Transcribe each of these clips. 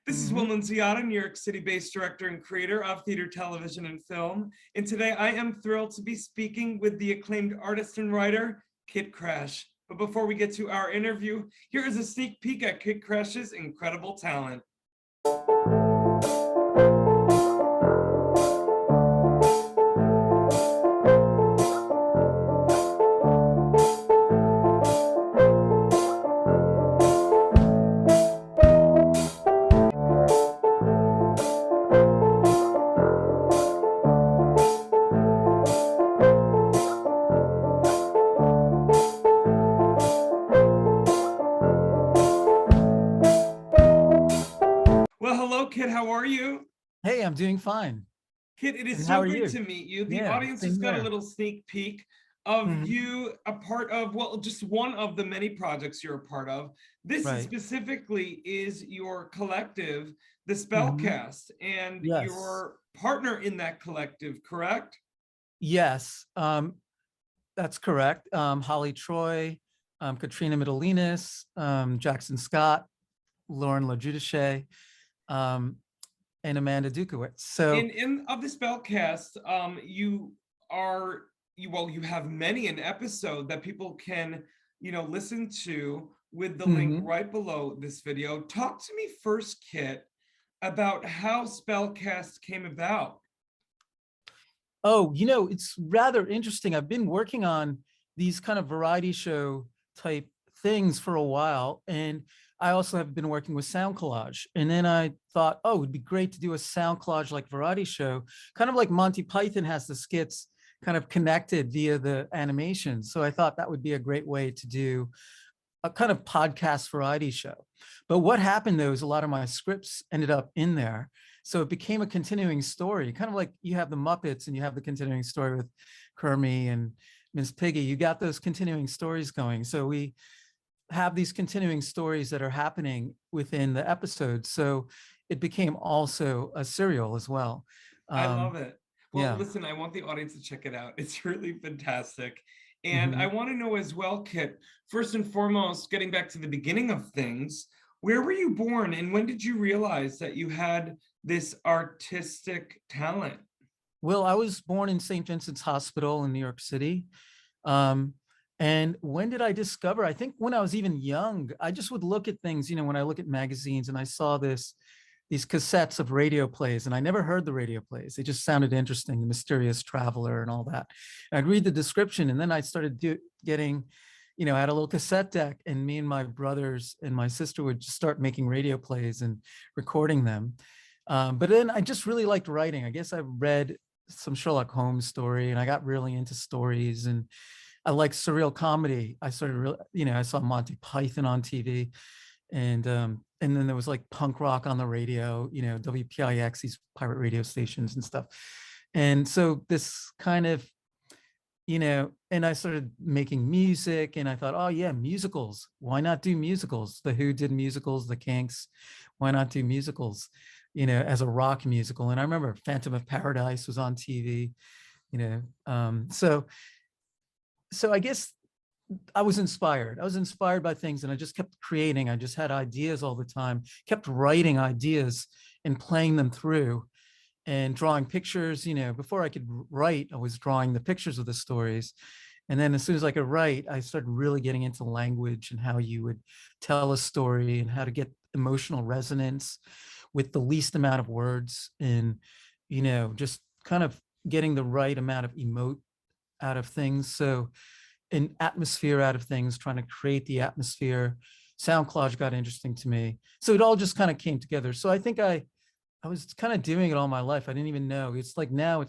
This is Will Nunziata, New York City-based director and creator of theater, television, and film. And today I am thrilled to be speaking with the acclaimed artist and writer, KIT KRASH. But before we get to our interview, here is a sneak peek at KIT KRASH's incredible talent. Well, hello, KIT. How are you? Hey, I'm doing fine. KIT, it is so great to meet you. The audience just got a little sneak peek of you, a part of, well, just one of the many projects you're a part of. This specifically is your collective, the Spellcast, and your partner in that collective, correct? Yes, that's correct. Holly Troy, Katrina Middleinis, Jackson Scott, Lauren LaJudice, and Amanda Dukowitz. So in of the Spellcast, you have many an episode that people can, listen to with the link right below this video. Talk to me first, KIT, about how Spellcast came about. Oh, it's rather interesting. I've been working on these kind of variety show type things for a while, and I also have been working with sound collage. And then I thought, oh, it'd be great to do a sound collage like variety show, kind of like Monty Python has the skits kind of connected via the animation. So I thought that would be a great way to do a kind of podcast variety show. But what happened though is a lot of my scripts ended up in there. So it became a continuing story, kind of like you have the Muppets and you have the continuing story with Kermie and Miss Piggy. You got those continuing stories going. So we have these continuing stories that are happening within the episodes. So it became also a serial as well. I love it. Well, listen, I want the audience to check it out. It's really fantastic. And I want to know as well, KIT, first and foremost, getting back to the beginning of things, where were you born and when did you realize that you had this artistic talent? Well, I was born in St. Vincent's Hospital in New York City. And when did I discover? I think when I was even young, I just would look at things, when I look at magazines and I saw these cassettes of radio plays, and I never heard the radio plays. They just sounded interesting, The Mysterious Traveler and all that. And I'd read the description, and then I started getting, I had a little cassette deck, and me and my brothers and my sister would just start making radio plays and recording them. But then I just really liked writing. I guess I read some Sherlock Holmes story, and I got really into stories, and I like surreal comedy. I started I saw Monty Python on TV, and then there was like punk rock on the radio, WPIX, these pirate radio stations and stuff. And so this kind of, and I started making music, and I thought, oh yeah, musicals. Why not do musicals? The Who did musicals, the Kinks. Why not do musicals, as a rock musical? And I remember Phantom of Paradise was on TV, so I guess I was inspired. I was inspired by things, and I just kept creating. I just had ideas all the time, kept writing ideas and playing them through and drawing pictures. Before I could write, I was drawing the pictures of the stories. And then as soon as I could write, I started really getting into language and how you would tell a story and how to get emotional resonance with the least amount of words, and, just kind of getting the right amount of emote out of things. So an atmosphere out of things, trying to create the atmosphere. Sound collage got interesting to me. So it all just kind of came together. So I think I was kind of doing it all my life. I didn't even know. It's like now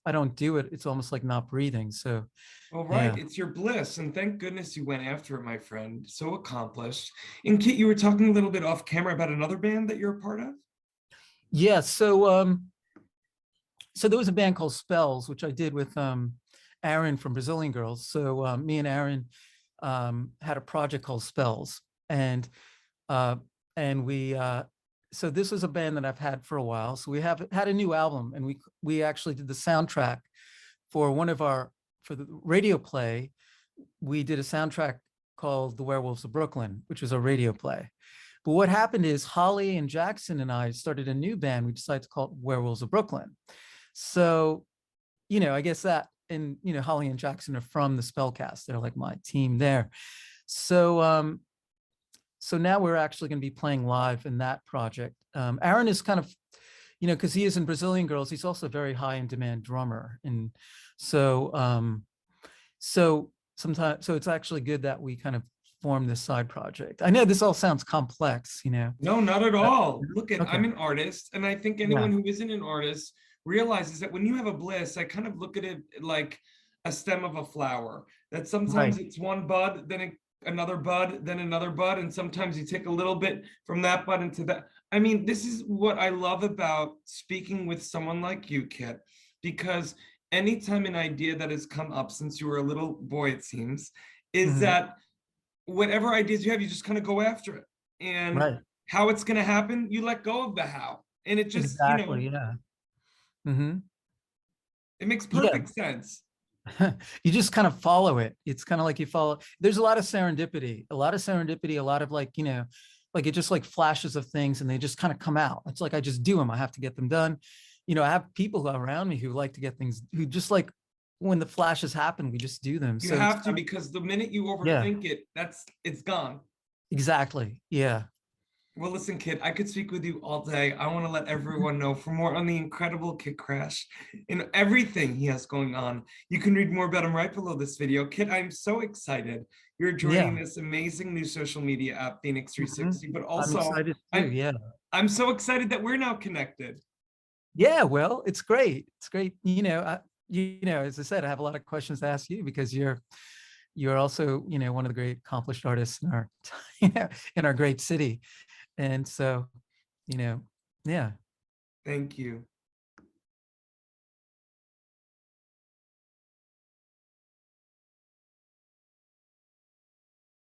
I don't do it. It's almost like not breathing. So. Well, right. Yeah. It's your bliss. And thank goodness you went after it, my friend. So accomplished. And KIT, you were talking a little bit off camera about another band that you're a part of. Yeah. So there was a band called SPELZ, which I did with Aaron from Brazilian Girls. So me and Aaron had a project called SPELZ, and we so this was a band that I've had for a while. So we have had a new album, and we actually did the soundtrack for for the radio play. We did a soundtrack called The Werewolves of Brooklyn, which was a radio play. But what happened is Holly and Jackson and I started a new band. We decided to call it Werewolves of Brooklyn. So, I guess that, and, Holly and Jackson are from the Spellcast. They're like my team there. So, so now we're actually going to be playing live in that project. Aaron is kind of, because he is in Brazilian Girls, he's also a very high in demand drummer. And so, so it's actually good that we kind of form this side project. I know this all sounds complex, No, not at all. Look at, okay. I'm an artist, and I think anyone who isn't an artist realizes that when you have a bliss, I kind of look at it like a stem of a flower, that sometimes it's one bud, then another bud, then another bud, and sometimes you take a little bit from that bud into that. I mean, this is what I love about speaking with someone like you, Kit, because anytime an idea that has come up since you were a little boy, it seems, is that whatever ideas you have, you just kind of go after it. And how it's going to happen, you let go of the how. And it just, it makes perfect sense. You just kind of follow it. It's kind of like you follow, there's a lot of serendipity, a lot of like, like it just like flashes of things and they just kind of come out. It's like, I just do them. I have to get them done. I have people around me who like to get things, who just like, when the flashes happen, we just do them. You have to, because the minute you overthink it, it's gone. Exactly. Yeah. Well, listen, Kit, I could speak with you all day. I want to let everyone know for more on the incredible Kit Krash and everything he has going on. You can read more about him right below this video. Kit, I'm so excited you're joining this amazing new social media app, FENIX360, but also I'm excited too, I'm so excited that we're now connected. Yeah, well, it's great. It's great. As I said, I have a lot of questions to ask you because you're also, one of the great accomplished artists in our, in our great city. And so, yeah. Thank you.